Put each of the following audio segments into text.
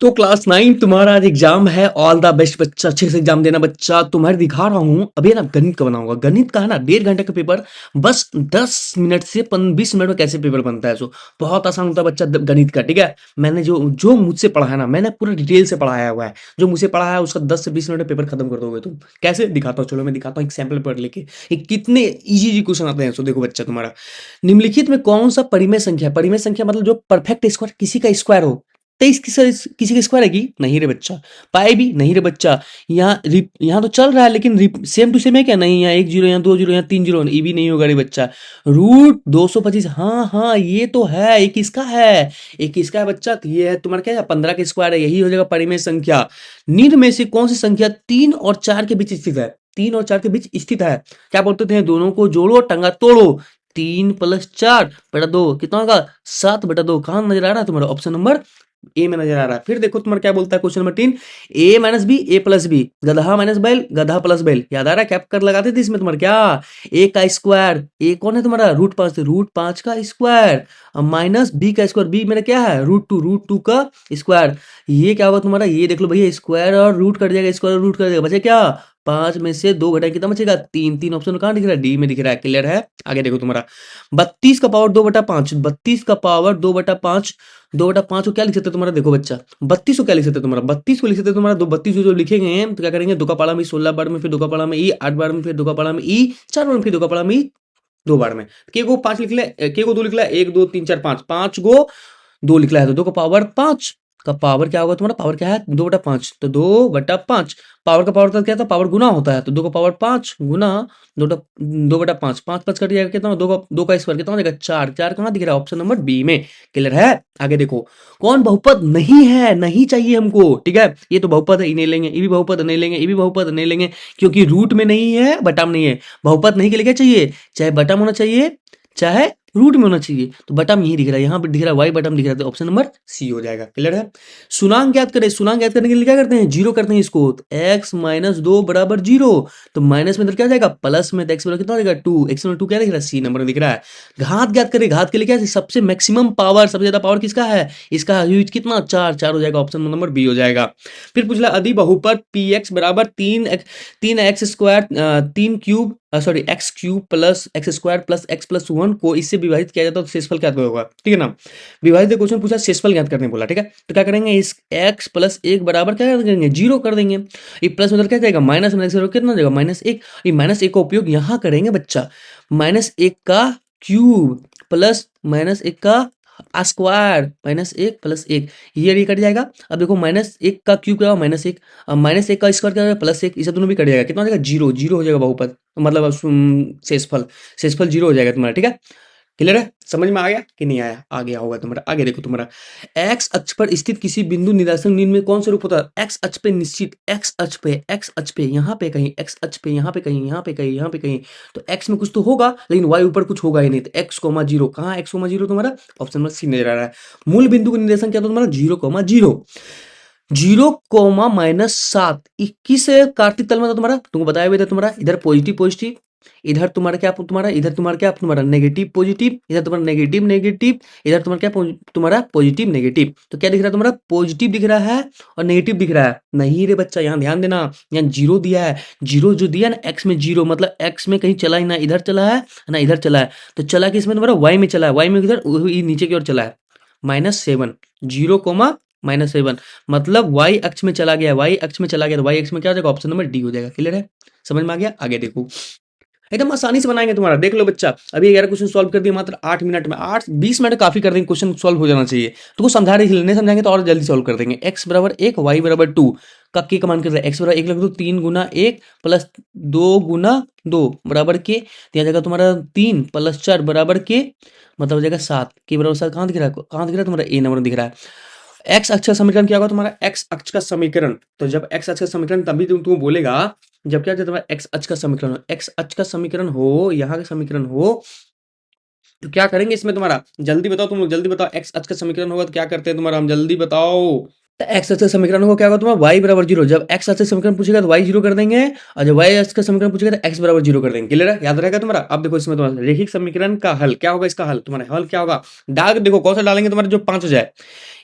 तो क्लास 9 तुम्हारा आज एग्जाम है। ऑल द बेस्ट बच्चा, अच्छे से एग्जाम देना बच्चा। तुम्हारे दिखा रहा हूँ अभी ना गणित का बनाऊंगा। गणित का है ना 1.5 घंटे का पेपर, बस 10 मिनट से 20 मिनट में कैसे पेपर बनता है। सो बहुत आसान होता है बच्चा गणित का, ठीक है। मैंने जो जो मुझसे पढ़ा है ना, मैंने पूरा डिटेल से पढ़ाया हुआ है। जो मुझसे पढ़ा है उसका 10 से 20 मिनट में पेपर खत्म कर दोगे तुम। कैसे दिखाता हूँ, चलो मैं दिखाता हूँ एक सैंपल पेपर लेके। ये कितने इजी क्वेश्चन आते हैं। सो देखो बच्चा, तुम्हारा निम्नलिखित में कौन सा परिमेय संख्या, परिमेय संख्या मतलब जो परफेक्ट स्क्वायर, किसी का स्क्वायर हो। 23 किसी का स्क्वायर है कि नहीं रे बच्चा। पाई भी नहीं रे बच्चा। यहाँ तो चल रहा है लेकिन सेम टू सेम है क्या? नहीं, यहाँ 1 जीरो, यहाँ 2 जीरो, यहाँ 3 जीरो, ये भी नहीं होगा रे बच्चा। रूट 225, हाँ हाँ ये तो है। एक किसका है? एक किसका है बच्चा? तो ये है तुम्हारा क्या है, 15 का स्क्वायर है। यही हो जाएगा परिमेय संख्या। निम्न में से कौन सी संख्या 3 और 4 के बीच स्थित है? 3 और 4 के बीच स्थित है। क्या बोलते थे? दोनों को जोड़ो, टंगा तोड़ो। 3 + 4 बटा 2 कितना होगा? 7/2। कहाँ नजर आ रहा है तुम्हारा? ऑप्शन नंबर ए में नजर आ रहा है। फिर देखो तुम्हारा क्या बोलता है क्वेश्चन नंबर 3। ए माइनस बी, ए प्लस बी, गधा माइनस बैल, गधा प्लस बैल। याद आ रहा है? क्या कर लगाते थे इसमें तुम्हारा? क्या? ए का स्क्वायर, ए कौन है तुम्हारा? √5, √5 का स्क्वायर, माइनस बी का स्क्वायर, बी मेरा क्या है? √2 का स्क्वायर। ये क्या होगा तुम्हारा? ये देख लो भैया, स्क्वायर और रूट कट जाएगा, स्क्वायर और रूट कट जाएगा, बचे क्या? 5 में से 2 घटाए कितना बचेगा? 3। 3 ऑप्शन कहाँ दिख रहा है? डी में दिख रहा है। क्लियर है? आगे देखो तुम्हारा 32 का पावर 2/5, 32 का पावर 2/5, 2/5 को क्या लिख सकते हैं तुम्हारा? देखो बच्चा, 32 को क्या लिख सकते हैं तुम्हारा? 32 को लिख सकते हैं तुम्हारा, 32 को जो लिखेंगे तो क्या करेंगे? 2 का पाला में 16 बार में, फिर 2 का पाला में ई 8 बार में, फिर 2 का पाला में ई 4 बार में, फिर 2 का पाला में ई 2 बार में। के को 5 लिख ले, के को 2 लिख ले, 1 2 3 4 5, 5 को 2 लिख रहा है तो 2 का पावर 5 का पावर क्या होगा तुम्हारा? पावर क्या है? 2/5, तो 2/5। पावर का पावर तो क्या था? पावर गुना होता है, तो 2 का पावर 5 गुना 2/5, 5 5 कट जाएगा कितना? 2 का स्क्वायर कितना हो जाएगा? 4। 4 कहाँ दिख रहा है? ऑप्शन नंबर बी में। क्लियर है? आगे देखो, कौन बहुपद नहीं है? नहीं चाहिए हमको, ठीक है। ये तो बहुपद है, ये नहीं लेंगे। ये भी बहुपद नहीं लेंगे, ये भी बहुपद नहीं लेंगे, क्योंकि रूट में नहीं है, बटा में नहीं है। बहुपद नहीं के लिए क्या चाहिए? चाहे बटा में होना चाहिए, चाहे रूट में होना चाहिए। तो बटम यही दिख रहा है, यहाँ पे दिख रहा है वाई बटम दिख रहा है, तो ऑप्शन नंबर सी हो जाएगा। क्लियर है? सुनांग ज्ञात करें। सुनांग ज्ञात करने के लिए क्या करते हैं? जीरो करते हैं इसको। एक्स माइनस 2 बराबर 0, तो माइनस में इधर क्या आ जाएगा? प्लस में, तो एक्स बराबर कितना हो जाएगा? 2। एक्स में 2 क्या दिख रहा है? सी नंबर में दिख रहा है। घात ज्ञात करें। घात के लिए क्या है? सबसे मैक्सिमम पावर, सबसे ज्यादा पावर किसका है? इसका यूज कितना? 4। 4 हो जाएगा, ऑप्शन नंबर बी हो जाएगा। फिर पूछला अधि बहुपद पी एक्स बराबर 3x², 3 cube, sorry x³ plus x² plus x+1 को इससे विभाजित किया जाता है तो शेषफल क्या होगा? ठीक है ना। विभाजित क्वेश्चन पूछा, शेषफल ज्ञात करने बोला, ठीक है। तो क्या करेंगे? इस x+1 बराबर क्या कर देंगे? 0 कर देंगे। ये प्लस उधर क्या जाएगा? माइनस में कितना जाएगा? -1। ये -1 का उपयोग यहाँ करेंगे बच्चा। -1 का क्यूब प्लस -1 का स्क्वायर, -1 + 1, ये कट जाएगा। अब देखो -1 का क्यूब क्या होगा? -1, अब -1 का स्क्वायर क्या होगा? +1, इसे दोनों भी कट जाएगा, कितना हो जाएगा? 0। 0 हो जाएगा बहुपद, मतलब शेषफल, शेषफल 0 हो जाएगा तुम्हारा, ठीक है। क्लियर है? समझ में आ गया कि नहीं आया? आ गया होगा तुम्हारा। आगे देखो तुम्हारा, एक्स अक्ष पर स्थित किसी बिंदु निर्देशांक निम्न में कौन सा रूप होता है? एक्स अक्ष पे निश्चित, एक्स अक्ष पे, एक्स अक्ष पे यहाँ पे कहीं, एक्स अक्ष पे यहाँ पे कहीं, यहाँ पे कहीं, यहाँ पे कहीं, तो एक्स में कुछ तो होगा, लेकिन वाई ऊपर कुछ होगा ही नहीं, तो x,0 कहाँ? x,0 तुम्हारा ऑप्शन नंबर सी नजर आ रहा है। मूल बिंदु का निर्देशांक क्या था तुम्हारा? 0,0। 0,-7 21 कार्तिक तल में था तुम्हारा, तुमको बताया हुआ था तुम्हारा। इधर पॉजिटिव पॉजिटिव, इधर तुम्हारा क्या तुम्हारा, इधर तुम्हारा क्या तुम्हारा नेगेटिव पॉजिटिव, इधर तुम्हारा नेगेटिव नेगेटिव, इधर तुम्हारा क्या तुम्हारा पॉजिटिव नेगेटिव। तो क्या दिख रहा है तुम्हारा? पॉजिटिव दिख रहा है और नेगेटिव दिख रहा है। नहीं रे बच्चा, यहाँ ध्यान देना, यहाँ 0 दिया है। 0 जो दिया ना एक्स में 0, मतलब एक्स में कहीं चला ही ना, इधर चला है ना इधर चला है, तो चला कि इसमें तुम्हारा वाई में चला है, वाई में किधर? नीचे की ओर चला है, -7। 0,-7 मतलब वाई अक्ष में चला गया, वाई अक्ष में चला गया, तो वाई अक्ष में क्या हो जाएगा? ऑप्शन नंबर डी हो जाएगा। क्लियर है? समझ में आ गया? आगे देखो, एकदम आसानी से बनाएंगे तुम्हारा, देख लो बच्चा। अभी 11 क्वेश्चन सॉल्व कर दिए मात्र 8 मिनट में। 20 मिनट काफी कर देंगे, क्वेश्चन सॉल्व हो जाना चाहिए। तो कुछ समझा रही, नहीं समझाएंगे तो और जल्दी सॉल्व कर देंगे। x बराबर 1, y बराबर 2 का के का मान कर x बराबर 1 लग दो, 3 गुना 1 प्लस 2 गुना 2 बराबर के, तो यहाँ जाएगा तुम्हारा 3 + 4 बराबर के, मतलब हो जाएगा 7 के बराबर 7। कहाँ दिख रहा है? कहाँ दिख रहा है तुम्हारा? ए नंबर दिख रहा है। एक्स अक्ष का समीकरण क्या होगा तुम्हारा? एक्स अक्ष का समीकरण, तो जब एक्स अक्ष का समीकरण तभी तुम बोलेगा जब क्या तुम्हारा एक्स अक्ष का समीकरण हो। एक्स अक्ष का समीकरण हो, यहाँ का समीकरण हो, तो क्या करेंगे इसमें तुम्हारा? जल्दी बताओ तुम लोग, जल्दी बताओ। एक्स अक्ष का समीकरण होगा तो क्या करते हैं तुम्हारा? हम जल्दी बताओ। तो एक्स अक्ष समीकरण को क्या होगा तुम्हारा वाई बराबर जीरो। जब एक्स अक्ष समीकरण पूछेगा तो वाई जीरो कर देंगे, और जब वाई अक्ष का समीकरण पूछेगा तो एक्स बराबर जीरो कर देंगे। क्लियर है, याद रहेगा तुम्हारा। अब देखो इसमें तुम्हारा रेखिक समीकरण का हल क्या होगा, इसका हल तुम्हारा हल क्या होगा, डाल देखो कौन सा डालेंगे तुम्हारा जो 5 हो जाए।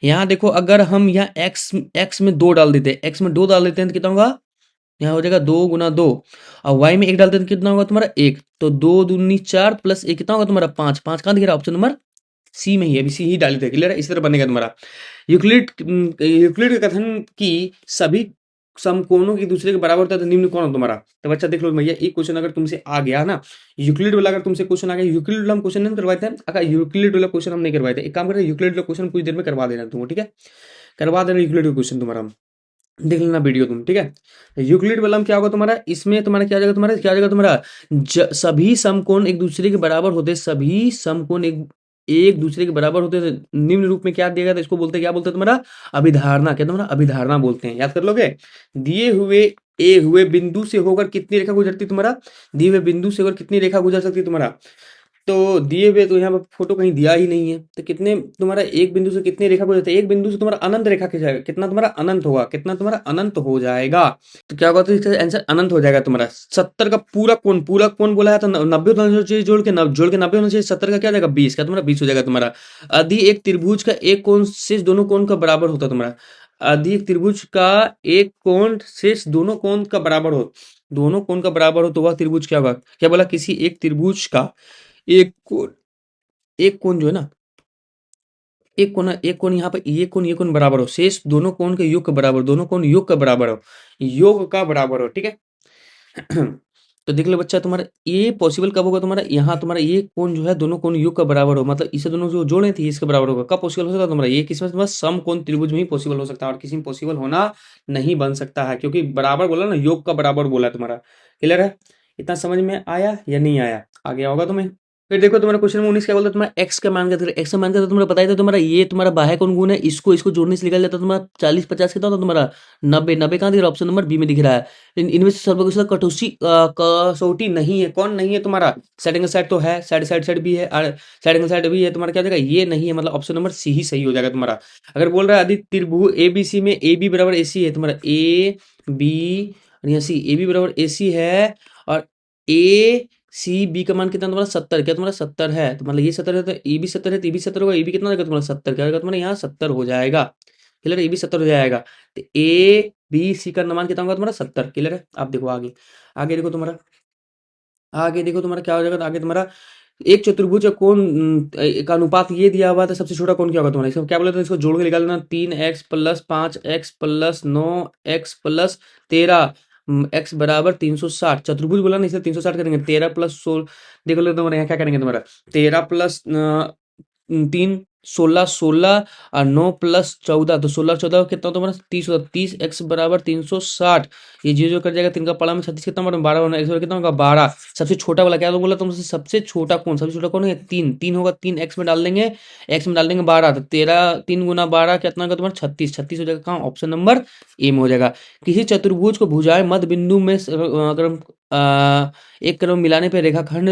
यहाँ देखो अगर हम यहाँ एक्स में 2 डाल देते हैं, एक्स में 2 डाल देते हैं तो कितना होगा, यहाँ हो जाएगा 2 गुना 2, और वाई में 1 डालते हैं तो कितना होगा तुम्हारा 1, तो 2 दूनी 4 प्लस 1 कितना होगा तुम्हारा 5। 5 कहाँ दिख रहा है, ऑप्शन नंबर सी में ही है, अभी सी ही डाले थे। क्लियर है, इस तरह बनेगा तुम्हारा। यूक्लिड का कथन की सभी समकोणों की दूसरे के बराबर होता है तो निम्न कौन हो तुम्हारा। तो बच्चा देख लो भैया, एक क्वेश्चन अगर तुमसे आ गया ना, यूक्लिड वाला अगर तुमसे क्वेश्चन आ गया, यूक्लिड वाला हम क्वेश्चन नहीं करवाए थे, अगर यूक्लिड वाला क्वेश्चन हम नहीं करवाए थे, एक काम करें यूक्लिड वाला क्वेश्चन कुछ देर में करवा देना तुमको, ठीक है, करवा देना यूक्लिड का क्वेश्चन तुम्हारा, देख लेना वीडियो तुम, ठीक है। यूक्लिड वाला में क्या होगा तुम्हारा, इसमें तुम्हारा क्या आ जाएगा, तुम्हारा क्या आ जाएगा तुम्हारा, सभी समकोण एक दूसरे के बराबर होते, सभी समकोण एक एक दूसरे के बराबर होते थे निम्न रूप में क्या दिया गया था, इसको बोलते हैं क्या बोलते हैं तुम्हारा अभिधारणा, क्या तुम्हारा अभिधारणा बोलते हैं, याद कर लोगे। दिए हुए ए हुए बिंदु से होकर कितनी रेखा गुजरती तुम्हारा, दिए हुए बिंदु से होकर कितनी रेखा गुजर सकती तुम्हारा, तो दिए हुए तो यहाँ पर फोटो कहीं दिया ही नहीं है, तो कितने तुम्हारा एक बिंदु से कितनी रेखा गुजरती है, एक बिंदु से तुम्हारा अनंत रेखा खिंचाएगा, कितना तुम्हारा अनंत होगा, कितना तुम्हारा अनंत हो जाएगा। तो क्या होगा, तो इसका आंसर अनंत हो जाएगा तुम्हारा। 70 का पूरा कोण बोला है तो 90 होना चाहिए, जोड़ के 90 होना चाहिए, 70 का क्या हो जाएगा 20 का, तुम्हारा 20 हो जाएगा तुम्हारा। यदि एक त्रिभुज का एक कोण शेष दोनों कोण का बराबर होता तुम्हारा, यदि एक त्रिभुज का एक कोण शेष दोनों कोण का बराबर हो, दोनों कोण का बराबर हो तो वह त्रिभुज क्या होगा, क्या बोला, किसी एक त्रिभुज का एक कोण जो है ना, एक कोण यहाँ पे ये कोण बराबर हो, शेष दोनों कोण के योग के बराबर, दोनों कोण योग का बराबर हो, योग का बराबर हो, ठीक है। तो देख लो बच्चा, तुम्हारा ये पॉसिबल कब होगा तुम्हारा, यहाँ तुम्हारा ये कोण जो है दोनों कोण योग का बराबर हो, मतलब इसे दोनों जो जोड़े थे इसके बराबर होगा, कब पॉसिबल हो सकता है तुम्हारा, ये किसमें तुम्हारा समकोण त्रिभुज में ही पॉसिबल हो सकता है, और किसी में पॉसिबल होना नहीं बन सकता है, क्योंकि बराबर बोला ना, योग का बराबर बोला है तुम्हारा। क्लियर है, इतना समझ में आया या नहीं आया, आ गया होगा तुम्हें। फिर देखो तुम्हारा क्वेश्चन नंबर 19 क्या बोलता है, तुम्हारा एक्स का मान करते, एक्स का मान करते तुम्हारा बताया था, तुम्हारा ये तुम्हारा बाह्य कोण गुण है, इसको इसको जोड़ने से निकल जाता है तुम्हारा 40 50 कितना होता तुम्हारा 90। 90 कहाँ दिख रहा है, ऑप्शन नंबर बी में दिख रहा है। इनमें से सर्वकुशल कसौटी नहीं है, कौन नहीं है तुम्हारा, साइड एंगल साइड तो है, साइड साइड साइड भी है, और साइड एंगल साइड भी है, तुम्हारा क्या हो जाएगा, ये नहीं है, मतलब ऑप्शन नंबर सी ही सही हो जाएगा तुम्हारा। अगर बोल रहा है यदि त्रिभुज एबीसी में ए बी बराबर ए सी है, तुम्हारा ए बी और यहाँ सी, ए बी बराबर ए सी है, और ए सी बी का मान कितना तुम्हारा 70, क्या तुम्हारा 70 है, तो मतलब ये 70 है तो ए भी 70 है, तो ए भी 70 होगा, ए भी कितना होगा तुम्हारा 70, क्या होगा तुम्हारा यहाँ 70 हो जाएगा। क्लियर है, ए भी 70 हो जाएगा, तो ए बी सी का मान कितना होगा तुम्हारा 70। क्लियर है, आप देखो आगे, आगे देखो तुम्हारा, आगे देखो तुम्हारा क्या हो जाएगा, तो आगे तुम्हारा एक चतुर्भुज का कोण का अनुपात ये दिया हुआ था, सबसे छोटा कोण क्या होगा तुम्हारा, इसको क्या बोला था, इसको जोड़ के निकाल लेना, 3x plus 5x plus 9x plus 13 x बराबर 360, चतुर्भुज बोला ना इसलिए 360 करेंगे, 13 प्लस 16, देख लो तुम्हारे यहाँ क्या करेंगे तुम्हारा, 13 प्लस 3 16 16 और 9 प्लस 14, तो 16 14 कितना तुम्हारा 30 होता, 30 एक्स बराबर 360, ये जीरो कर जाएगा, 3 का पड़ा में 36 कितना होगा 12 होना, एक्स बराबर कितना होगा 12। सबसे छोटा वाला क्या बोला तुमसे, सबसे छोटा कौन, सबसे छोटा कौन है 3, 3 होगा, 3 एक्स में डाल देंगे, एक्स में डाल देंगे 12, तो 13 3 गुना 12 कितना होगा तुम्हारा 36, 36 हो जाएगा कहाँ, ऑप्शन नंबर ए में हो जाएगा। किसी चतुर्भुज को भुजाएं मध्य बिंदु में अगर एक क्रम मिलाने पर रेखाखंड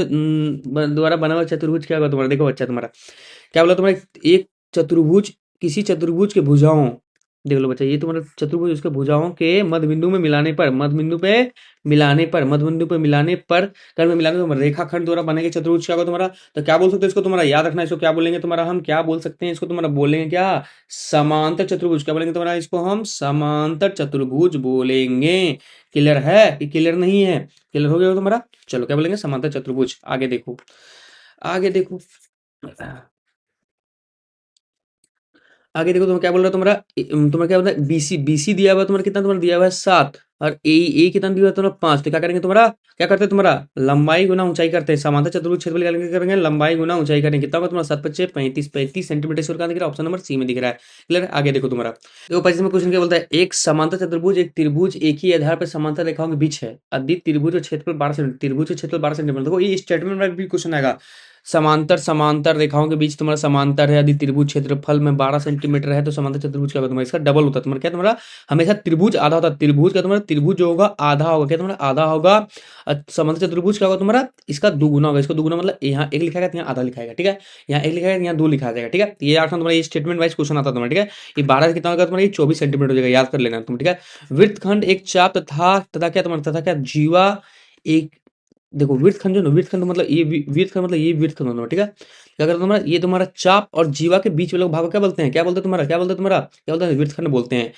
द्वारा बना हुआ चतुर्भुज क्या होगा तुम्हारा, देखो बच्चा तुम्हारा क्या बोला तुम्हारा, एक चतुर्भुज किसी चतुर्भुज के भुजाओं, देख लो बच्चा ये तुम्हारा चतुर्भुज उसके भुजाओं के मध्य बिंदु में मिलाने पर, मध्य बिंदु पे मिलाने पर कर्म में मिलाने पर रेखाखंड द्वारा बनेगा चतुर्भुज क्या होगा तुम्हारा। तो क्या बोल सकते हैं इसको, तुम्हारा याद रखना, इसको क्या बोलेंगे तुम्हारा, हम क्या बोल सकते हैं इसको, तुम्हारा बोलेंगे क्या, समांतर चतुर्भुज, क्या बोलेंगे तुम्हारा इसको, हम समांतर चतुर्भुज बोलेंगे। क्लियर है कि क्लियर नहीं है, क्लियर हो गया तुम्हारा, चलो क्या बोलेंगे समांतर चतुर्भुज। आगे देखो, आगे देखो, आगे देखो, तुम्हें क्या बोल रहा है तुम्हारा, तुम्हारा क्या बोल रहा है, बीसी बीसी दिया हुआ है तुम्हारा, कितना तुम्हारा दिया हुआ है 7, और ए कितना दिया हुआ है तुम्हारा 5, तो क्या करेंगे तुम्हारा, क्या करते हैं तुम्हारा लंबाई गुना ऊंचाई करते हैं, समांतर चतुर्भुज क्षेत्रफल निकालने के करेंगे लंबाई गुना ऊंचाई करेंगे, कितना होगा तुम्हारा 7 5 35 35 सेंटीमीटर स्क्वायर, कहाँ दिख रहा है, ऑप्शन नंबर सी में दिख रहा है। क्लियर है, आगे देखो तुम्हारा, देखो 25 में क्वेश्चन क्या बोलता है, एक समांतर चतुर्भुज एक त्रिभुज एक ही आधार पर समांतर रेखाओं के बीच है, यदि त्रिभुज और क्षेत्रफल 12 सेंटीमीटर, त्रिभुज और क्षेत्रफल 12 सेंटीमीटर, देखो ये स्टेटमेंट में भी क्वेश्चन आएगा, समांतर समांतर रेखाओं के बीच तुम्हारा समांतर है, यदि त्रिभुज क्षेत्रफल में 12 सेंटीमीटर है तो समांतर चतुर्भुज क्या होगा तुम्हारा, इसका डबल होता है तुम्हारा, क्या तुम्हारा हमेशा त्रिभुज आधा होता है, त्रिभुज का तुम्हारा त्रिभुज जो होगा आधा होगा, क्या तुम्हारा आधा होगा, समांतर चतुर्भुज क्या होगा तुम्हारा, इसका दुगुना होगा, इसका दुगुना मतलब यहाँ एक लिखा तो यहाँ आधा लिखाएगा, ठीक है, यहाँ एक लिखाएगा यहाँ दो लिखा जाएगा, ठीक है, ये आठ तुम्हारा ये स्टेटमेंट वाइज क्वेश्चन आता है तुम्हारा, ठीक है, ये 12 से कितना होगा तुम्हारा, ये 24 सेंटीमीटर हो जाएगा, याद कर लेना तुम, ठीक है। वृत्तखंड एक चाप तथा क्या तुम्हारा, तथा क्या जीवा एक, देखो वृत्तखंड जो ना, वृत्तखंड मतलब ये वृत्तखंड मतलब ये वृत्तखंड होना, ठीक है, क्या करता है तुम्हारा, ये तुम्हारा चाप और जीवा के बीच वाले भाग को क्या बोलते हैं, क्या बोलते हैं तुम्हारा, क्या बोलते हैं तुम्हारा, क्या बोलते हैं, वृत्तखंड बोलते हैं।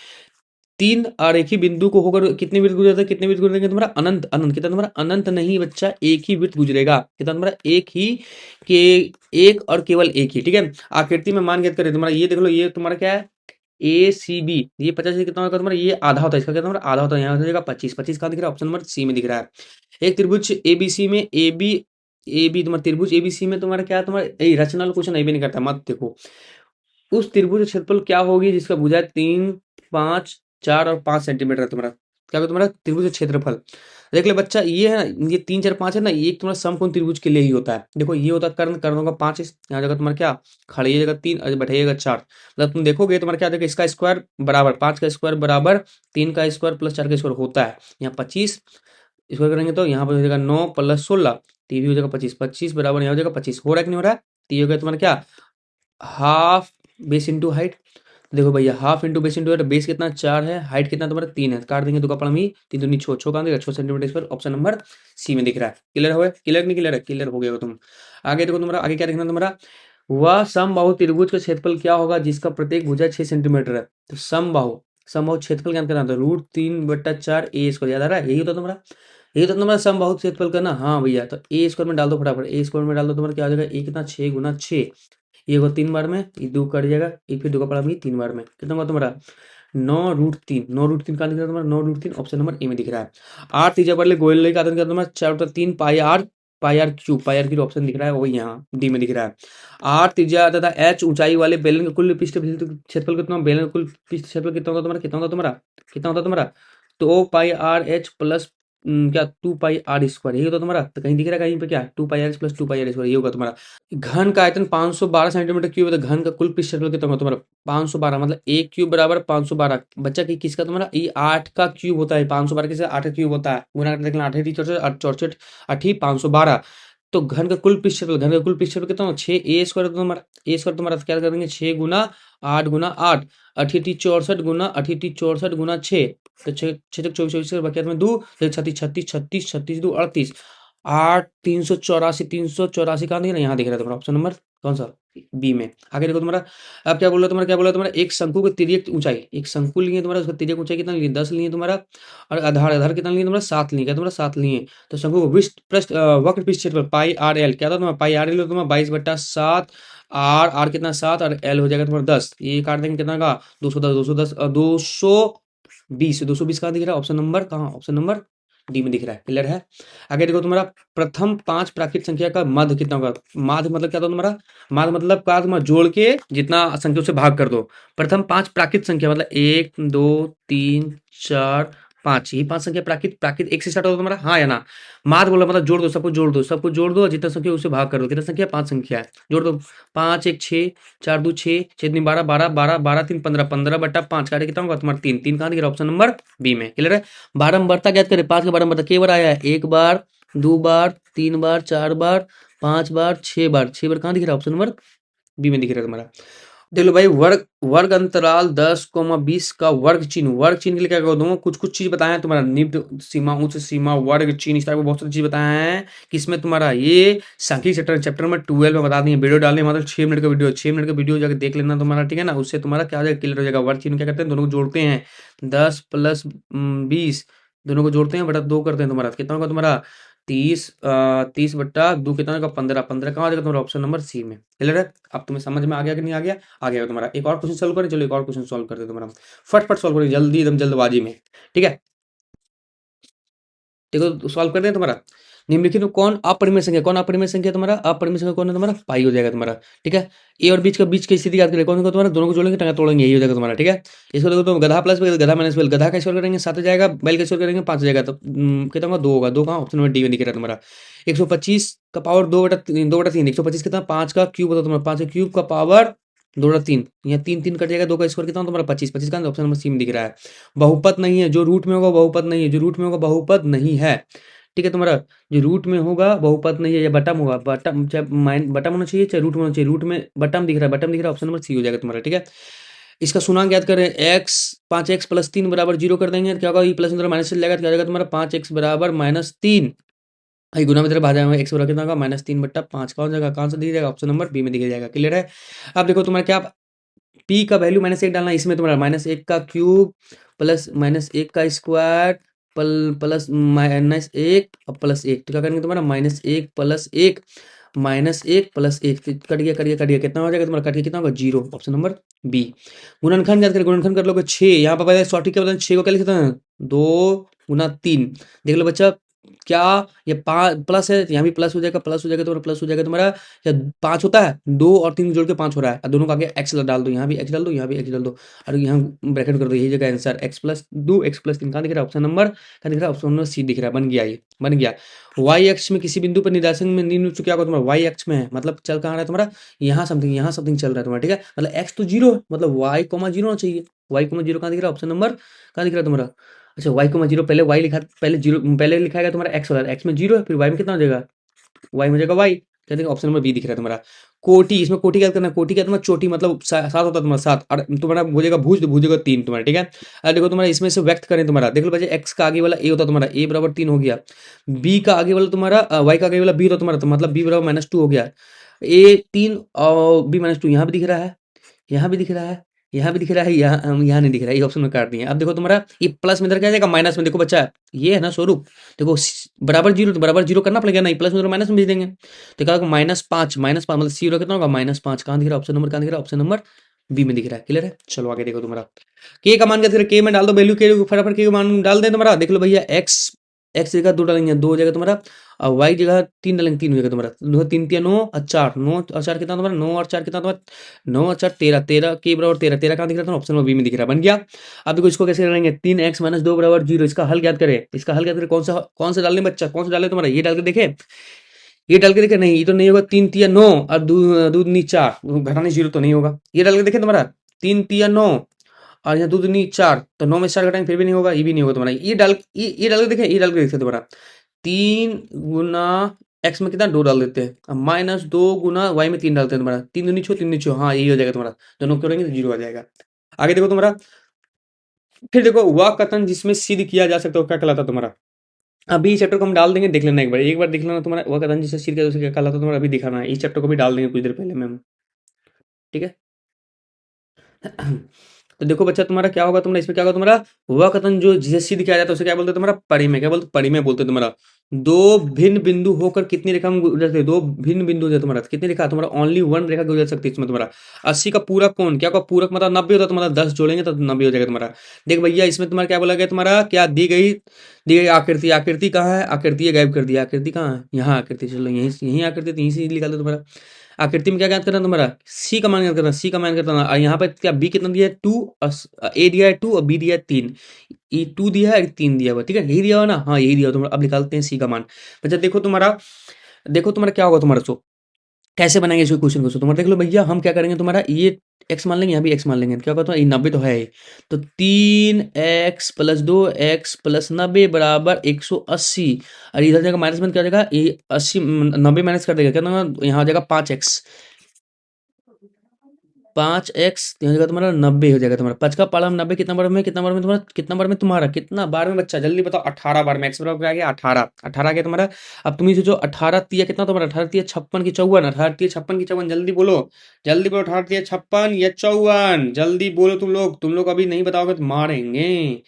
तीन आरेखी बिंदु को होकर कितने वृत्त गुजरते, कितने वृत्त गुजरेंगे तुम्हारा, अनंत, अनंत कितना तुम्हारा, अनंत नहीं बच्चा, एक ही वृत्त गुजरेगा, कितना तुम्हारा, एक ही के, एक और केवल एक ही, ठीक है। आकृति में मान ज्ञात करें तुम्हारा, ये देख लो, ये तुम्हारा क्या है, ए सी बी, ये 50 से कितना होगा तुम्हारा, ये आधा होता है, इसका क्या तुम्हारा आधा होता है, यहाँ हो जाएगा 25, 25 कहाँ दिख रहा है, ऑप्शन नंबर सी में दिख रहा है। एक त्रिभुज एबीसी में ए बी तुम्हारा त्रिभुज एबीसी में तुम्हारा क्या है, तुम्हारा रचना क्वेश्चन नहीं भी नहीं करता, मत देखो। उस त्रिभुज का क्षेत्रफल क्या होगी जिसका भुजा 3, 5, 4 और 5 सेंटीमीटर है तुम्हारा, क्या होगा तुम्हारा त्रिभुज का क्षेत्रफल। देख ले बच्चा, ये है ना, ये 3, 4, 5 है ना, ये एक तुम्हारा समकोण त्रिभुज के लिए ही होता है। देखो ये होता है कर्ण, कर्णों का 5, यहाँ जगह तुम्हारा क्या खड़ी जगह 3 और बैठाइएगा 4, मतलब तुम देखोगे तुम्हारा क्या देखो, इसका स्क्वायर बराबर 5 का स्क्वायर बराबर 3 का स्क्वायर प्लस 4 का स्क्वायर होता है, यहाँ 25 स्क्वायर करेंगे तो यहाँ पर हो जाएगा 9 प्लस 16, तो ये भी हो जाएगा 25, 25 बराबर यहाँ हो जाएगा 25, हो रहा है कि नहीं हो रहा है, तो ये हो गया तुम्हारा क्या हाफ बेस इंटू हाइट। देखो भैया half into base into height, base कितना 4 है, हाइट कितना तुम्हारा 3 है, काट देंगे तो कपड़ा में 3 दूनी 6, 6 कहाँ देगा 6 centimetre square, option number C में दिख रहा है। क्लियर हो, क्लियर नहीं क्लियर है, क्लियर हो गया तुम। आगे देखो तुम्हारा, आगे क्या देखना तुम्हारा, वह समबाहु त्रिभुज का क्षेत्रफल क्या होगा जिसका प्रत्येक भुजा 6 सेंटीमीटर है, तो समबाहु, समबाहु क्षेत्रफल क्या करना था, √3/4 ए स्क्वायर, याद आ रहा है, यही होता तुम्हारा, यही तो तुम्हारा समबाहु क्षेत्रफल करना, हाँ भैया, तो ए स्क्वायर में डाल दो फटाफट, ए स्क्वायर में डाल दो तुम्हारा क्या हो जाएगा, एक कितना 6 गुना 6, ये होगा 3 बार में, ये 2 कट जाएगा, ये फिर 2 का पड़ा भी 3 बार में, कितना होगा तुम्हारा 9√3, 9√3 कहाँ दिख रहा है तुम्हारा, 9√3 ऑप्शन नंबर ए में दिख रहा है। आर तीजा पढ़ ले, गोयल का आदन का तुम्हारा 4/3 पाई आर क्यूब ऑप्शन दिख रहा है, वही यहाँ डी में दिख रहा है। आर त्रिज्या तथा एच ऊंचाई वाले बेलन का कुल पृष्ठ क्षेत्रफल कितना, बेलन कुल पृष्ठ क्षेत्रफल कितना होगा तुम्हारा, कितना होगा तुम्हारा, कितना होता तुम्हारा, तो पाई आर एच प्लस क्या 2 पाई आर स्क्वायर, यही होता तुम्हारा, तो कहीं दिख रहा है कहीं पे क्या 2 pi r plus 2 pi r square, ये होगा तुम्हारा। घन का आयतन 512 सेंटीमीटर क्यूब है, तो घन का कुल पृष्ठ क्षेत्रफल कितना होगा तुम्हारा 512, मतलब एक क्यूब बराबर 512, बच्चा की किसका तुम्हारा, ये 8 का क्यूब होता है, 512 किसका 8 का क्यूब होता है, गुना करके देख लेना, 8 × 64 8 512, तो घन का कुल पृष्ठ क्षेत्रफल, घन का कुल पृष्ठ क्षेत्रफल कितना होगा 6 ए स्क्वायर, तुम्हारा ए स्क्वायर तुम्हारा क्या करेंगे 6 गुना 8 गुना 8, 8 64 गुना 8 64 गुना 6, तो 6 6 24 24 बाकी में 2, 36 36 36 36 2 38, 8 384 कहाँ दिख रहा है, यहाँ दिख रहा है तुम्हारा ऑप्शन नंबर कौन सा बी में। आगे देखो तुम्हारा, अब क्या बोल रहा है तुम्हारा, क्या बोल रहा है तुम्हारा, एक शंकु की तिर्यक ऊंचाई, एक शंकु लिए तुम्हारा, उसका तिर्यक ऊंचाई कितना लिए 10 लिए तुम्हारा, और आधार आधार कितना लिए तुम्हारा 7 लिए, क्या तुम्हारा 7 लिए, तो शंकु को विष्ट पृष्ठ वक्र पृष्ठ क्षेत्रफल पाई आर एल क्या था तुम्हारा, पाई आर एल हो तुम्हारा 22/7, आर आर कितना 7 और एल हो जाएगा तुम्हारा 10, ये काट देंगे कितना का 210 210 220, 220 कहाँ दिख रहा है, ऑप्शन नंबर कहाँ, ऑप्शन नंबर डी में दिख रहा है। क्लियर है। आगे देखो तुम्हारा प्रथम 5 प्राकृत संख्या का मध्य कितना होगा, माध्य मतलब क्या था तुम्हारा, माध्य मतलब क्या तुम्हारा जोड़ के जितना संख्या से भाग कर दो, प्रथम 5 प्राकृत संख्या मतलब 1 2 3 4 5, यही 5 संख्या प्राकृत, प्राकृत 1 से स्टार्ट होता तुम्हारा, हाँ या ना, माध्य बोला मतलब जोड़ दो, सबको जोड़ दो, सबको जोड़ दो, जितना संख्या उससे भाग कर दो, कितना संख्या 5 संख्या है, जोड़ दो 5 1 6 4 2 6 6 3 12 12 12 12 3 15 15/5 काटे कितना होगा तुम्हारा 3, 3 कहाँ दिख रहा है ऑप्शन नंबर बी में। क्लियर है। बारंबारता ज्ञात करें, 5 का बारंबारता कई बार आया है, 1 बार 2 बार 3 बार 4 बार 5 बार 6 बार, 6 बार कहाँ दिख रहा है ऑप्शन नंबर बी में दिख रहा है तुम्हारा। देख लो भाई, वर्ग वर्ग अंतराल 10, 20 का वर्ग चिन्ह, वर्ग चिन्ह के लिए क्या कर दूंगा, कुछ कुछ चीज बताया है तुम्हारा, निम्न सीमा उच्च सीमा वर्ग चिन्ह, इस टाइप को बहुत सारी चीज बताया है कि इसमें तुम्हारा ये सांख्यिकी चैप्टर में 12 में बता दिए, वीडियो डालने मतलब 6 मिनट का वीडियो, 6 मिनट का वीडियो जाकर देख लेना तुम्हारा, ठीक है ना, उससे तुम्हारा क्या हो जाएगा क्लियर हो जाएगा। वर्ग चिन्ह क्या करते हैं, दोनों को जोड़ते हैं, 10 + 20 दोनों को जोड़ते हैं बटा 2 करते हैं, तुम्हारा कितना होगा तुम्हारा 30/2 कितना होगा 15, 15 कहाँ आ जाएगा तुम्हारा ऑप्शन नंबर सी में। क्लियर है। अब तुम्हें समझ में आ गया कि नहीं आ गया, आ गया तुम्हारा। एक और क्वेश्चन सोल्व करें, चलो एक और क्वेश्चन सोल्व करते हैं तुम्हारा, फटफट सोल्व करें जल्दी एकदम जल्दबाजी में, ठीक है। देखो सोल्व कर दें तुम्हारा, निम्नलिखित में कौन अपरिमेय संख्या, कौन अपरिमेय संख्या तुम्हारा, अपरिमेय संख्या कौन है तुम्हारा, पाई हो जाएगा तुम्हारा। ठीक है, ए और बीच की स्थिति याद करें, कौन सा तुम्हारा, दोनों को जोड़ेंगे टंगा तोड़ेंगे, यही हो जाएगा तुम्हारा। ठीक है, इसको देखो तो गधा प्लस बैल, गधा माइनस बैल, गधा का स्क्वायर करेंगे 7 हो जाएगा, बैल का स्क्वायर करेंगे 5 हो जाएगा, तो कितना होगा 2 होगा, 2 कहाँ, ऑप्शन नंबर डी में दिख रहा है तुम्हारा। 125 का पावर 2/3, 125 कितना, 5 का क्यूब होता है तुम्हारा, 5 का क्यूब का पावर 2/3, यहाँ 3 कट जाएगा, 2 का स्क्वायर कितना तुम्हारा 25, 25 का ऑप्शन नंबर सी में दिख रहा है। बहुपद नहीं है, जो रूट में होगा बहुपद नहीं है, जो रूट में होगा बहुपद नहीं है। ठीक है, तुम्हारा जो रूट में होगा बहुपद नहीं है, या बटम होगा, बटम चाहे बटम होना चाहिए चाहे रूट में होना चाहिए, रूट में बटम दिख रहा है, बटम दिख रहा है, ऑप्शन नंबर सी हो जाएगा तुम्हारा। ठीक है, इसका सुनांक याद करें, एक्स 5x प्लस 3 बराबर 0 कर देंगे, क्या होगा, ये प्लस में माइनस चल जाएगा, क्या हो जाएगा तुम्हारा 5x बराबर -3, भाई गुना में तरफ आ जाएगा, एक्स बराबर कितना होगा -3/5, कौन जाएगा, कहाँ से दिख जाएगा, ऑप्शन नंबर बी में दिख जाएगा। क्लियर है। अब देखो तुम्हारा क्या, पी का वैल्यू -1 डालना है, इसमें तुम्हारा -1 का क्यूब प्लस -1 का स्क्वायर प्लस -1 और +1, तो क्या करेंगे तुम्हारा -1 प्लस 1 -1 प्लस 1, कट गया कट गया कट गया, कितना हो जाएगा तुम्हारा, कट गया कितना होगा 0, ऑप्शन नंबर बी। गुणनखंड याद करें, गुणनखंड कर लोगे 6, यहाँ पर पता सॉरी क्या बताए, 6 को क्या लिखते हैं 2 × 3, देख लो बच्चा, क्या ये 5 प्लस है, यहाँ भी प्लस हो जाएगा, प्लस हो जाएगा तुम्हारा, प्लस हो जाएगा तुम्हारा, या 5 होता है, 2 और 3 जोड़ के 5 हो रहा है, और दोनों का आगे एक्स डाल दो, यहाँ भी एक्स डाल दो, यहाँ भी एक्स डाल दो, और यहाँ ब्रैकेट कर दो, यही जगह आंसर x+2 x+3, कहाँ दिख रहा है, ऑप्शन नंबर कहाँ दिख रहा है, ऑप्शन नंबर सी दिख रहा है, बन गया, ये बन गया। वाई अक्ष में किसी बिंदु पर निर्देशन में निम्न उच्च क्या होगा तुम्हारा, वाई अक्ष में है, मतलब चल कहाँ रहा है तुम्हारा, यहाँ समथिंग चल रहा है तुम्हारा। ठीक है, मतलब एक्स तो 0 मतलब y, 0 होना चाहिए, y, 0 कहाँ दिख रहा है, ऑप्शन नंबर कहाँ दिख रहा है तुम्हारा, अच्छा y, 0 पहले y लिखा, पहले 0 पहले लिखाएगा तुम्हारा x वाला, x में 0 है, फिर y में कितना हो जाएगा, y में जाएगा y, क्या देखेगा, ऑप्शन नंबर बी दिख रहा है तुम्हारा। कोटि, इसमें कोटि क्या करना है, कोटि क्या तुम्हारा, चोटी मतलब 7 होता है तुम्हारा 7, और तुम्हारा हो जाएगा भुज, तो भुज 3 तुम्हारा। ठीक है, अब देखो तुम्हारा इसमें से व्यक्त करें तुम्हारा, देख लो बच्चे, x का आगे वाला a होता है तुम्हारा, a बराबर 3 हो गया, b का आगे वाला तुम्हारा y का आगे वाला b होता है तुम्हारा, तो मतलब b बराबर -2 हो गया, a 3 और b -2 यहाँ भी दिख रहा है, यहाँ भी दिख रहा है, यहाँ भी दिख रहा है, यहाँ नहीं दिख रहा है, ये ऑप्शन में काट दिए। अब देखो तुम्हारा ये प्लस में इधर क्या जाएगा, माइनस में, देखो बच्चा ये है ना स्वरूप, देखो बराबर 0 तो बराबर 0 करना पड़ेगा, नहीं प्लस में तो माइनस में भेज देंगे, तो क्या होगा -5 मतलब सी कितना होगा -5, कहाँ दिख रहा है, ऑप्शन नंबर कहाँ दिख रहा है, ऑप्शन नंबर बी में दिख रहा है। क्लियर है, चलो आगे देखो तुम्हारा, के का मान क्या दिख, के में डाल दो वैल्यू, के फटाफट के मान डाल दे तुम्हारा, देख लो भैया, एक्स जगह 2 डालेंगे, 2 हो जाएगा तुम्हारा, और वाई जगह 3 डालेंगे, 3 हो जाएगा तुम्हारा, 2 3 3 9 और 4, 9 और 4 कितना तुम्हारा, 9 और 4 कितना तुम्हारा, 9 और 4 13, 13 के बराबर 13, 13 कहाँ दिख रहा था, ऑप्शन नंबर बी में दिख रहा है, बन गया। अब देखो इसको कैसे करेंगे, 3x - 2 = 0, इसका हल याद करें, इसका हल याद करें, कौन सा डालने बच्चा, कौन सा डाले तुम्हारा, ये डाल के देखे, ये डाल के देखे, नहीं ये तो नहीं होगा, 3 3 9 और 2 2 नी 4, घटाने 0 तो नहीं होगा, ये डाल के देखे तुम्हारा 3 3 9 और यहाँ 2 दूनी 4, तो 9 में 4 घटाएंगे फिर भी नहीं होगा, ये भी नहीं होगा तुम्हारा, ये डाल के देखे, ये डाल के देखे तुम्हारा 3 गुना एक्स में कितना 2 डाल देते हैं, अब -2 गुना वाई में 3 डालते हैं तुम्हारा, 3 दूनी 6 3 दूनी 6, हाँ यही हो जाएगा तुम्हारा, दोनों करेंगे तो 0 आ जाएगा। आगे देखो तुम्हारा, फिर देखो वह कथन जिसमें सिद्ध किया जा सकता है वो क्या कहलाता है तुम्हारा, अभी इस चैप्टर को हम डाल देंगे, देख लेना एक बार देख लेना तुम्हारा, वह कथन जिससे सिद्ध किया जा सकता है क्या कहलाता है तुम्हारा, अभी दिखाना है, इस चैप्टर को भी डाल देंगे कुछ देर पहले में हम। ठीक है, तो देखो बच्चा तुम्हारा क्या होगा, तुम्हारा इसमें क्या होगा तुम्हारा, वह कथन जो जिसे सिद्ध किया जाता है उसे क्या बोलते हैं तुम्हारा, परिमेय, क्या बोलते हैं, परिमेय बोलते हैं तुम्हारा। दो भिन्न बिंदु होकर कितनी रेखा में गुजरते हैं, दो भिन्न बिंदु है तुम्हारा, कितनी रेखा तुम्हारा, ओनली 1 रेखा गुजर सकती है इसमें तुम्हारा। 80 का पूरक कोण क्या होगा, पूरक मतलब 90 होता है तुम्हारा, 10 जोड़ेंगे तो 90 हो जाएगा तुम्हारा। देख भैया इसमें तुम्हारा क्या बोला गया तुम्हारा, क्या दी गई आकृति, आकृति कहाँ है, आकृति गायब कर दिया, आकृति कहाँ है, यहाँ आकृति, चलो यहीं यहीं आकृति, यहीं से निकाल दो तुम्हारा। आकृति में क्या याद करना तुम्हारा, सी का मान याद करना, सी का मान याद करना, और यहाँ पे क्या बी कितना दिया है 2, ए दिया है 2 और बी दिया है 3, ये 2 दिया है 3 दिया हुआ, ठीक है यही दिया हुआ ना, हाँ यही दिया हुआ तुम्हारा। अब निकालते हैं सी का मान। अच्छा देखो तुम्हारा क्या होगा तुम्हारा, सो कैसे बनाएंगे इसको क्वेश्चन को, सो तुम्हारा देख लो भैया, हम क्या करेंगे तुम्हारा, ये एक्स मान लेंगे, यहाँ भी एक्स मान लेंगे, क्या होगा तुम्हारा, ये 90 तो है ही, तो 3x + 2x + 90 = 180, और इधर जाएगा माइनस में क्या हो जाएगा, ये 80 90 माइनस कर देगा, क्या होगा यहाँ हो जाएगा 5x, 5x हो जाएगा तुम्हारा 90 हो जाएगा तुम्हारा, 5 का पाला में 90 कितना बार में, कितना बार में तुम्हारा, कितना बार में तुम्हारा, कितना बार में बच्चा जल्दी बताओ, 18 बार में, x बराबर आ गया 18, 18 आ गया तुम्हारा। अब तुम ही सोचो 18 तिया कितना तुम्हारा, 18 तिया 56 की 54, 18 तिया 56 की 54, जल्दी बोलो, जल्दी बोलो, 18 तिया 56 या 54, जल्दी बोलो तुम लोग अभी नहीं बताओगे तो मारेंगे।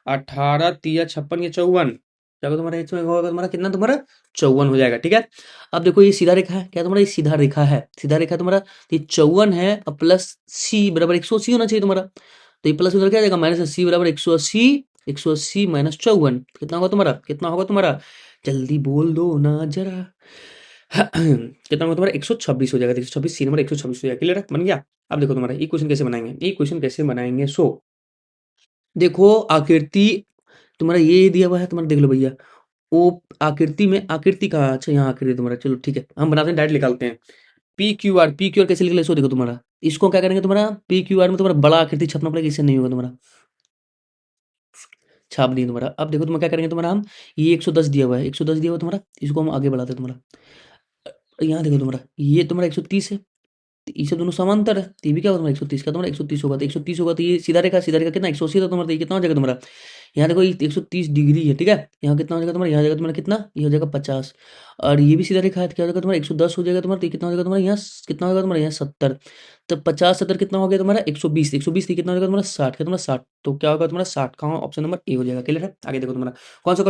18 तिया 56 या 54, क्या होगा तुम्हारा, इसमें होगा तुम्हारा कितना, तुम्हारा 54 हो जाएगा। ठीक है, अब देखो ये सीधा रेखा है, क्या तुम्हारा ये सीधा रेखा है, सीधा रेखा तुम्हारा, तो ये 54 है और प्लस सी बराबर 180 होना चाहिए तुम्हारा, तो ये प्लस उधर क्या आ जाएगा, -80 = 180 180 माइनस 54 कितना होगा तुम्हारा, कितना होगा तुम्हारा, जल्दी बोल दो ना जरा। कितना होगा तुम्हारा, 126 हो जाएगा, 126 सी नंबर 126 हो जाएगा। क्लियर है, बन गया। अब देखो तुम्हारा ये क्वेश्चन कैसे बनाएंगे, ये क्वेश्चन कैसे बनाएंगे। सो देखो आकृति तुम्हारा ये दिया हुआ है तुम्हारा, देख लो भैया। वो आकृति में, आकृति कहाँ, अच्छा यहाँ आकृति तुम्हारा, चलो ठीक है, हम बनाते हैं, डायरेक्ट निकालते हैं। P Q R, P Q R कैसे निकले, सो देखो तुम्हारा, इसको क्या करेंगे तुम्हारा, पी क्यू आर में तुम्हारा बड़ा आकृति छपना पड़ेगा, इससे नहीं होगा तुम्हारा, छाप दिए तुम्हारा। अब देखो तुम्हारा क्या करेंगे तुम्हारा, हम ये 110 दिया हुआ है, 110 दिया हुआ है तुम्हारा, इसको हम आगे बढ़ाते हैं तुम्हारा। यहाँ देखो तुम्हारा ये तुम्हारा 130 है, तो ये सब दोनों समांतर है, तो ये भी क्या होगा तुम्हारा 130 का, तुम्हारा 130 होगा, तो 130 होगा तो ये सीधा रेखा, सीधा रेखा कितना 180 था तुम्हारा, तो ये कितना हो जाएगा तुम्हारा, यहाँ देखो ये 130 डिग्री है, ठीक है, यहाँ कितना हो जाएगा तुम्हारा, यहाँ जाएगा तुम्हारा कितना, ये हो जाएगा 50, और ये भी सीधा रेखा है, तो क्या हो जाएगा तुम्हारा 110 हो जाएगा तुम्हारा, तो ये कितना हो जाएगा तुम्हारा, यहाँ कितना होगा तुम्हारा, यहाँ 70, तो 50 70 कितना हो गया तुम्हारा 120, 120 कितना हो जाएगा तुम्हारा 60, कितना 60, तो क्या होगा तुम्हारा 60 का ऑप्शन नंबर ए हो जाएगा। क्लियर है, आगे देखो तुम्हारा कौन सा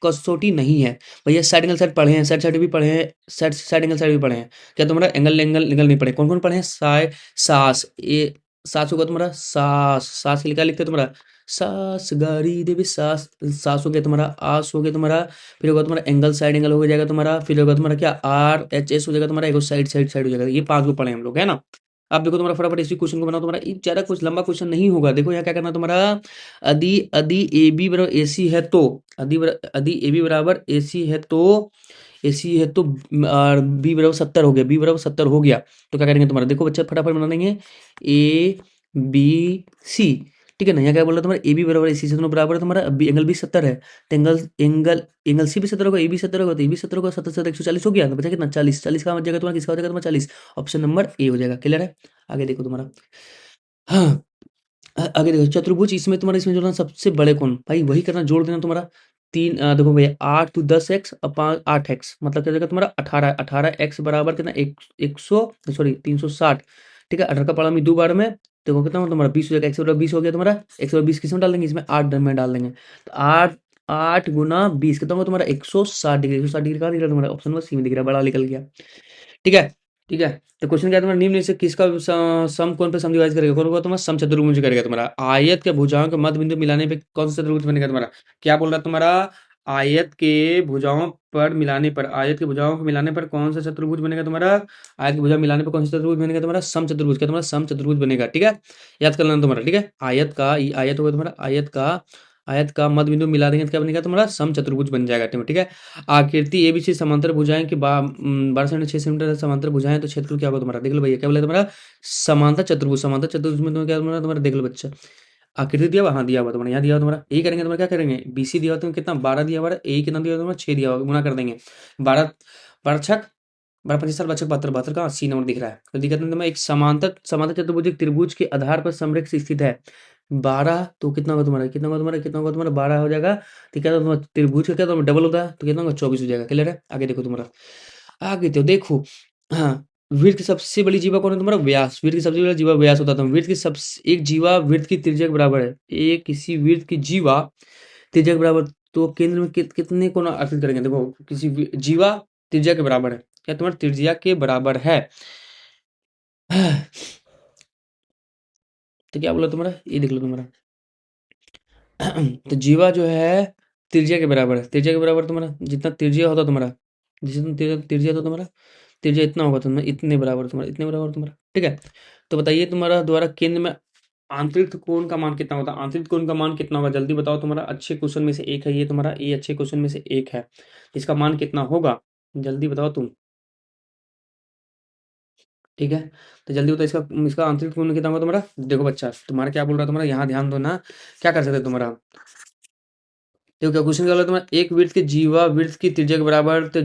कसौटी नहीं है भैया, साइड एंगल साइड पढ़े हैं, साइड साइड भी पढ़े हैं, साइड साइड एंगल साइड भी पढ़े हैं, क्या तुम्हारा एंगल एंगल एंगल नहीं पढ़े, कौन कौन पढ़े हैं, साय सास, ये सास होगा तुम्हारा, सास सास के लिए क्या लिखते हैं तुम्हारा, सास गारी देवी सास, सास हो गया तुम्हारा, आस हो गया तुम्हारा, फिर होगा तुम्हारा एंगल साइड एंगल हो जाएगा तुम्हारा, फिर होगा तुम्हारा क्या आर एच एस हो जाएगा तुम्हारा, एक साइड साइड साइड हो जाएगा, ये 5 को पढ़े हम लोग, है ना। अब देखो तुम्हारा फटाफट इसी क्वेश्चन को बनाओ, तुम्हारा ये ज़्यादा कुछ लंबा क्वेश्चन नहीं होगा, देखो यहाँ क्या करना तुम्हारा, यदि यदि ए बी बराबर ए सी है तो, यदि ए बी बराबर ए सी है तो, ए सी है तो और बी बराबर 70 हो गया, बी बराबर 70 हो गया, तो क्या करेंगे तुम्हारा, देखो बच्चा फटाफट बना देंगे, ए बी सी, ठीक है ना, यहाँ क्या बोल रहा है तुम्हारा, ए बी बराबर ए सी से दोनों बराबर है तुम्हारा, बी एंगल भी 70 है, तो एंगल एंगल एंगल सी भी 70 होगा, ए भी 70 होगा, तो ए भी 70 होगा, 70 से 140 हो गया, तो बचा कितना 40, 40 का हो जाएगा तुम्हारा, किसका हो जाएगा तुम्हारा 40, ऑप्शन नंबर ए हो जाएगा। क्लियर है, आगे देखो तुम्हारा, हाँ आगे देखो चतुर्भुज, इसमें तुम्हारा, इसमें जोड़ना सबसे बड़े कौन, भाई वही करना, जोड़ देना तुम्हारा, तीन देखो भैया 8 तो 10x अपॉन 8x, मतलब क्या हो जाएगा तुम्हारा 18, 18x बराबर कितना, एक 100 सॉरी 360, ठीक है, 18 का पढ़ा मैं 2 बार में, देखो कितना हुआ तुम्हारा 20 हो जाएगा, x बराबर 20 हो गया तुम्हारा, x बराबर 20 किसमें डाल देंगे, इसमें 8 में डाल देंगे, तो 8 8 गुना 20 कितना होगा तुम्हारा 160 डिग्री, 160 डिग्री कहाँ दिख रहा है तुम्हारा, ऑप्शन नंबर सी में दिख रहा है, बड़ा निकल गया। ठीक है, ठीक है, तो क्वेश्चन क्या है तुम्हारा, निम्न में से किसका समकोण पे समद्विभाजित करेगा, कौन होगा तुम्हारा समचतुर्भुज करेगा तुम्हारा, आयत के भुजाओं के मध्य बिंदु मिलाने पे कौन सा चतुर्भुज बनेगा तुम्हारा, क्या बोल रहा है तुम्हारा, आयत के भुजाओं पर मिलाने पर, आयत के भुजाओं को मिलाने पर कौन सा चतुर्भुज बनेगा तुम्हारा, आयत के भुजा मिलाने पर कौन सा चतुर्भुज बनेगा तुम्हारा, समचतुर्भुज, क्या तुम्हारा समचतुर्भुज बनेगा। ठीक है, याद कर लेना तुम्हारा, ठीक है, आयत का आयत होगा तुम्हारा, आयत का मध्य बिंदु मिला देंगे तो क्या बनेगा तुम्हारा समचतुर्भुज बन जाएगा। ठीक है, आकृति एबीसी समांतर भुजाएं कि 12 सेंटीमीटर 6 सेंटीमीटर समांतर भुजाएं, तो क्षेत्रफल क्या होगा तुम्हारा, देख लो भैया, क्या बोला तुम्हारा समांतर चतुर्भुज, समांतर चतुर्भुज में तुम्हें क्या तुम्हारा देख लो बच्चा, आकृति दिया हुआ, हाँ दिया हुआ तुम्हारा, यहाँ दिया हुआ तुम्हारा, यही करेंगे तुम्हारा, क्या करेंगे बीसी दिया हुआ तुम्हें कितना 12 दिया हुआ है, ए कितना दिया हुआ तुम्हारा 6 दिया हुआ, गुना कर देंगे 12 12 छक 12 25 बच्चक 72 72 का 80 नंबर दिख रहा है, तो दिक्कत नहीं तुम्हें, एक समांतर समांतर चतुर्भुज एक त्रिभुज के आधार पर समरेख से स्थित है, 12 तो कितना होगा तुम्हारा, कितना होगा तुम्हारा, कितना होगा तुम्हारा 12 हो जाएगा, तो क्या तुम्हारा त्रिभुज का क्या तुम्हारा डबल होता है, तो कितना होगा 24 हो जाएगा। क्लियर है, आगे देखो तुम्हारा, आगे तो देखो, हाँ वृत्त की सबसे बड़ी जीवा कौन है तुम्हारा, व्यास, वृत्त की सबसे बड़ी जीवा व्यास होता है, वृत्त की सबसे एक जीवा वृत्त की त्रिज्या के बराबर है, एक किसी वृत्त की जीवा त्रिज्या के बराबर, तो केंद्र में कितने कोण अर्पित करेंगे, देखो किसी जीवा त्रिज्या के बराबर है, क्या तुम्हारा त्रिज्या के बराबर है, तो क्या बोला तुम्हारा, ये देख लो तुम्हारा, तो जीवा जो है त्रिज्या के बराबर है, त्रिज्या के बराबर तुम्हारा जितना त्रिज्या होता तुम्हारा, जितना त्रिज्या होता तुम्हारा, त्रिज्या इतना होगा तुम्हारा, इतने बराबर तुम्हारा, इतने बराबर तुम्हारा। ठीक है, तो बताइए तुम्हारा द्वारा केंद्र में आंतरिक कोण का मान कितना होता है, आंतरिक कोण का मान कितना होगा, जल्दी बताओ, तुम्हारा अच्छे क्वेश्चन में से एक है ये तुम्हारा, ये अच्छे क्वेश्चन में से एक है, इसका मान कितना होगा, जल्दी बताओ तुम। ठीक है, तो जल्दी बताओ इसका इसका आंतरिक कोण कितना होगा तुम्हारा, देखो बच्चा तुम्हारा क्या बोल रहा है तुम्हारा, यहाँ ध्यान दो ना, क्या कर सकते हैं तुम्हारा, देखो क्या क्वेश्चन क्या बोला तुम्हारा, एक वृत्त के जीवा वृत्त की त्रिज्या के बराबर, तो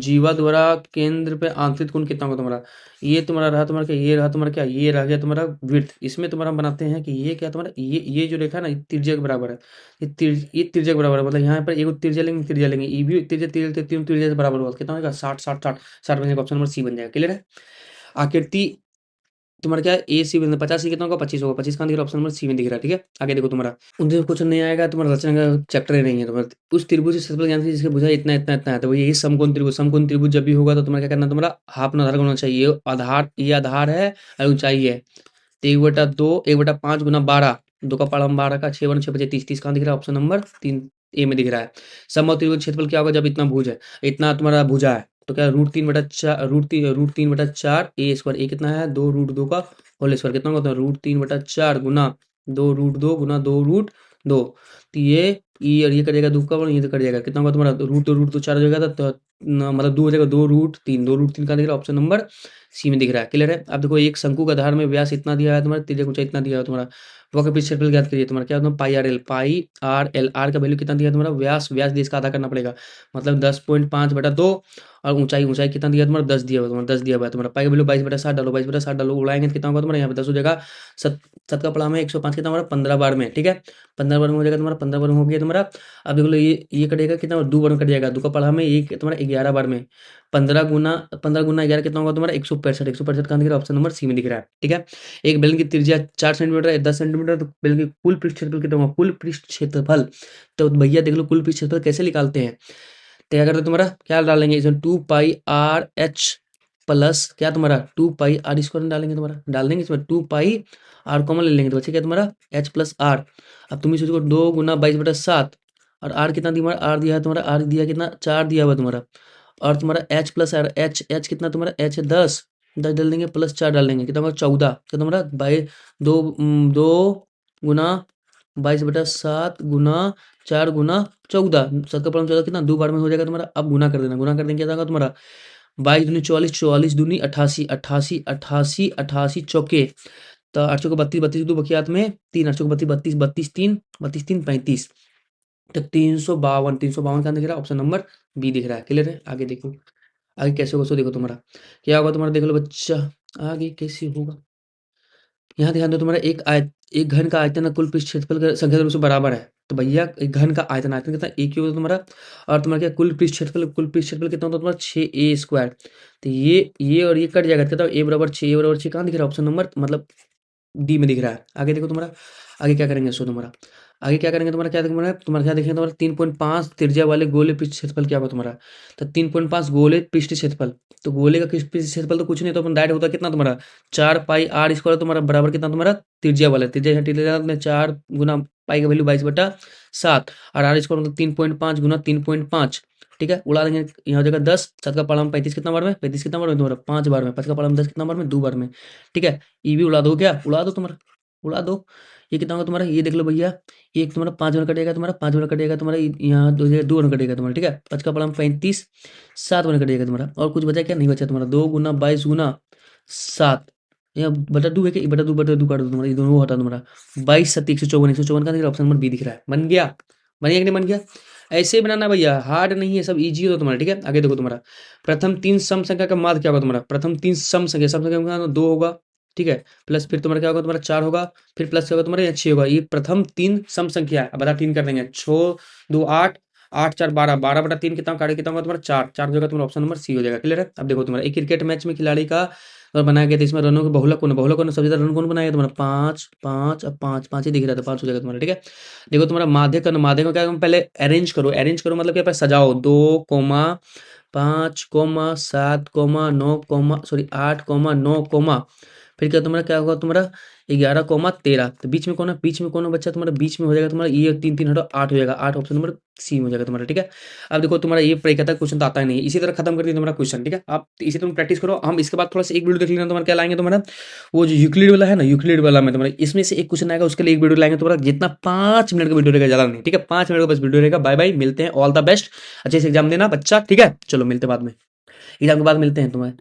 जीवा द्वारा केंद्र पे आंतरिक कोण कितना होगा तुम्हारा, ये तुम्हारा रहा तुम्हारा क्या, ये रहा तुम्हारा क्या, ये रह गया तुम्हारा वृत्त, इसमें तुम्हारा हम बनाते हैं कि ये क्या तुम्हारा, ये जो रेखा है ना, ये त्रिज्या के बराबर है, ये त्रिज्या के बराबर है, मतलब यहाँ पर एक त्रिज्या लेंगे, ये भी त्रिज्या तीन त्रिज्या से बराबर होगा, कितना होगा 60 60 60 60 बन जाएगा, ऑप्शन नंबर सी बन जाएगा। क्लियर है, आकृति तुम्हारा क्या है ए सी बन 50 कितना होगा 25 होगा, 25 कहाँ दिख रहा है, ऑप्शन नंबर सी में दिख रहा है। ठीक है, आगे देखो तुम्हारा, उनसे कुछ नहीं आएगा तुम्हारा, रचना का चैप्टर ही नहीं है तुम्हारा, उस त्रिभुज से क्षेत्रफल ज्ञान से जिसके भुजा इतना इतना इतना है, तो यही समकोण त्रिभुज, समकोण त्रिभुज जब भी होगा तो तुम्हारा क्या करना, तुम्हारा हाफ न आधार होना चाहिए, आधार ये आधार है और ऊंचाई है, तो 1/2 1/5 गुना 12 2 का पाड़ा 12 का 6 × 6 = 30, 30 कहाँ दिख रहा है? ऑप्शन नंबर 3 ए में दिख रहा है। समबाहु त्रिभुज क्षेत्रफल क्या होगा जब इतना भुज है, इतना तुम्हारा भुजा है तो क्या √3/4 ए स्क्वायर, ए कितना है 2 √2 का होल स्क्वायर कितना होता है √3/4 गुना 2 √2 गुना 2 √2, तो ये और ये कट जाएगा 2 का ये तो कट जाएगा कितना होगा तुम्हारा √2 4 हो जाएगा तो मतलब 2 हो जाएगा 2 √3 का दिख रहा है ऑप्शन नंबर सी में दिख रहा है। क्लियर है? अब देखो एक शंकु का आधार में व्यास इतना दिया है तुम्हारा, त्रिज्या ऊंचाई इतना दिया है तुम्हारा, वक्र पृष्ठ क्षेत्रफल ज्ञात करिए तुम्हारा क्या होता है पाई आर का वैल्यू कितना दिया है तुम्हारा व्यास दिया इसका आधा करना पड़ेगा मतलब 10.5/2 और ऊंचाई कितना दिया तुम्हारा 10 दिया हुआ तुम्हारा 10 दिया हुआ है तुम्हारा पाई का वैल्यू 22/7 डालो 22/7 डालो उड़ाएंगे तो कितना होगा तुम्हारा यहाँ पे 10 हो जाएगा। 7 का पड़ा में 105 कितना हमारा 15 बार में, ठीक है 15 बार में हो जाएगा तुम्हारा 15 बार में हो गया तुम्हारा। अब देख लो ये कटेगा कितना 2 बार में कट जाएगा 2 का पड़ा में एक तुम्हारा 11 बार में 15 गुना 11 कितना होगा तुम्हारा 165 165 कहाँ दिख रहा है ऑप्शन नंबर सी में दिख रहा है। ठीक है एक बेलन की त्रिज्या 4 सेंटीमीटर है 10 सेंटीमीटर तो बेलन की कुल पृष्ठ क्षेत्रफल कितना होगा कुल पृष्ठ क्षेत्रफल, तो भैया देख लो कुल पृष्ठ क्षेत्रफल कैसे निकालते हैं, तो क्या करते हैं तुम्हारा क्या डालेंगे इसमें 2πr/h प्लस क्या तुम्हारा 2πr² डालेंगे तुम्हारा डाल देंगे इसमें 2πr कॉमन ले लेंगे तो बच्चे क्या तुम्हारा h प्लस r। अब तुम ही सोचो 2 गुना 22/7 और r कितना तुम्हारा r दिया है तुम्हारा r दिया कितना 4 दिया हुआ तुम्हारा और तुम्हारा h प्लस r h कितना तुम्हारा h है 10 डाल देंगे प्लस 4 डाल देंगे कितना होगा 14 क्या तुम्हारा बाई 2 गुना 22/7 गुना 4 गुना 14 7 का पढ़ना 14 कितना 2 बार में हो जाएगा तुम्हारा। अब गुना कर देना गुना कर देंगे क्या होगा तुम्हारा 22 दूनी 44 44 दूनी 88 88 88 88 चौके तो 8 चौके 32 32 दो बकियात में 3 8 चौके 32 32 32 3 35 तो 352 का दिख रहा है ऑप्शन नंबर बी दिख रहा है। क्लियर है? आगे देखो आगे कैसे होगा सो देखो तुम्हारा क्या होगा तुम्हारा देख लो बच्चा आगे कैसे होगा। यहाँ ध्यान दो तुम्हारा एक घन का आयतन कुल पृष्ठ क्षेत्रफल का संख्या रूप से बराबर है, तो भैया एक घन का आयतन कितना एक ही होगा तुम्हारा और तुम्हारा क्या कुल पृष्ठ क्षेत्रफल कितना होता है तुम्हारा 6a², तो ये और ये कट जाएगा कितना a बराबर 6 कहाँ दिख रहा है ऑप्शन नंबर मतलब डी में दिख रहा है। आगे देखो तुम्हारा आगे क्या करेंगे सो तुम्हारा आगे क्या करेंगे तुम्हारा क्या देखेंगे तुम्हारा 3.5 त्रिज्या वाले गोले पृष्ठ क्षेत्रफल क्या होगा तुम्हारा, तो 3.5 गोले पृष्ठ क्षेत्रफल, तो गोले का पृष्ठ क्षेत्रफल तो कुछ नहीं तो अपन डायरेक्ट होता कितना तुम्हारा 4πr² तुम्हारा बराबर कितना तुम्हारा त्रिज्या वाला त्रिज्या में 4 गुना पाई का वैल्यू 22/7 और r² मतलब 3.5 गुना 3.5, ठीक है उड़ा देंगे यहाँ हो जाएगा 10 7 का पाला में 35 कितना बार में 35 कितना बार में तुम्हारा 5 बार में 5 का पाला में 10 कितना बार में 2 बार में, ठीक है ये भी उड़ा दो क्या उड़ा दो तुम्हारा उड़ा दो ये कितना होगा तुम्हारा ये देख लो भैया एक तुम्हारा 5 बार कटेगा तुम्हारा 5 बार कटेगा तुम्हारा यहाँ 2 बार कटेगा तुम्हारा, ठीक है 5 का पाला में 35 7 बार कटेगा तुम्हारा और कुछ बचा क्या नहीं बचा तुम्हारा 2 गुना 22 गुना 7 यहाँ बटा 2 है क्या बटा 2 काट दो तुम्हारा ये दोनों हटा तुम्हारा 22 7 154 का दिख रहा ऑप्शन नंबर बी दिख रहा है। बन गया कि नहीं बन गया? ऐसे ही बनाना भैया हार्ड नहीं है सब इजी होता तुम्हारा। ठीक है आगे देखो तुम्हारा प्रथम 3 सम संख्या का माध्य क्या होगा तुम्हारा प्रथम 3 सम संख्या 2 होगा, ठीक है प्लस फिर तुम्हारा क्या होगा तुम्हारा 4 होगा फिर प्लस क्या होगा तुम्हारा 6 होगा। ये प्रथम 3 सम संख्या है। अब बता 3 कर देंगे 6 2 8 8 4 12 12/3 कितना होगा तुम्हारा 4 जगह तुम्हारा ऑप्शन नंबर सी हो जाएगा। क्लियर है? अब देखो तुम्हारा एक क्रिकेट मैच में खिलाड़ी का और बनाया गया था इसमें रनों के बहुलक कौन सबसे ज्यादा रन कौन बनाया तुम्हारा 5 5 अब 5 ही दिख रहा था 5 हो जाएगा तुम्हारा। ठीक है देखो तुम्हारा माध्य को क्या पहले अरेंज करो मतलब क्या सजाओ 2 5 7 8 9 फिर क्या तुम्हारा क्या होगा तुम्हारा 11 13 तो बीच में कौन बच्चा तुम्हारा बीच में हो जाएगा तुम्हारा ये 3 हटो 8 हो जाएगा 8 ऑप्शन नंबर सी में हो जाएगा तुम्हारा। ठीक है अब देखो तुम्हारा ये परीक्षा तक क्वेश्चन तो आता ही नहीं इसी तरह खत्म कर दिया तुम्हारा क्वेश्चन। ठीक है आप इसी तुम प्रैक्टिस करो हम इसके बाद थोड़ा सा एक वीडियो देख लेना तुम्हारा क्या लाएंगे तुम्हारा वो जो यूक्लिड वाला है ना यूक्लिड वाला में तुम्हारा इसमें से एक क्वेश्चन आएगा उसके लिए एक वीडियो लाएंगे तुम्हारा जितना 5 मिनट का वीडियो रहेगा ज्यादा नहीं। ठीक है 5 मिनट का बस वीडियो रहेगा। बाय बाय मिलते हैं ऑल द बेस्ट अच्छे से एग्जाम देना बच्चा। ठीक है चलो मिलते बाद में एग्जाम के बाद मिलते हैं तुम्हें।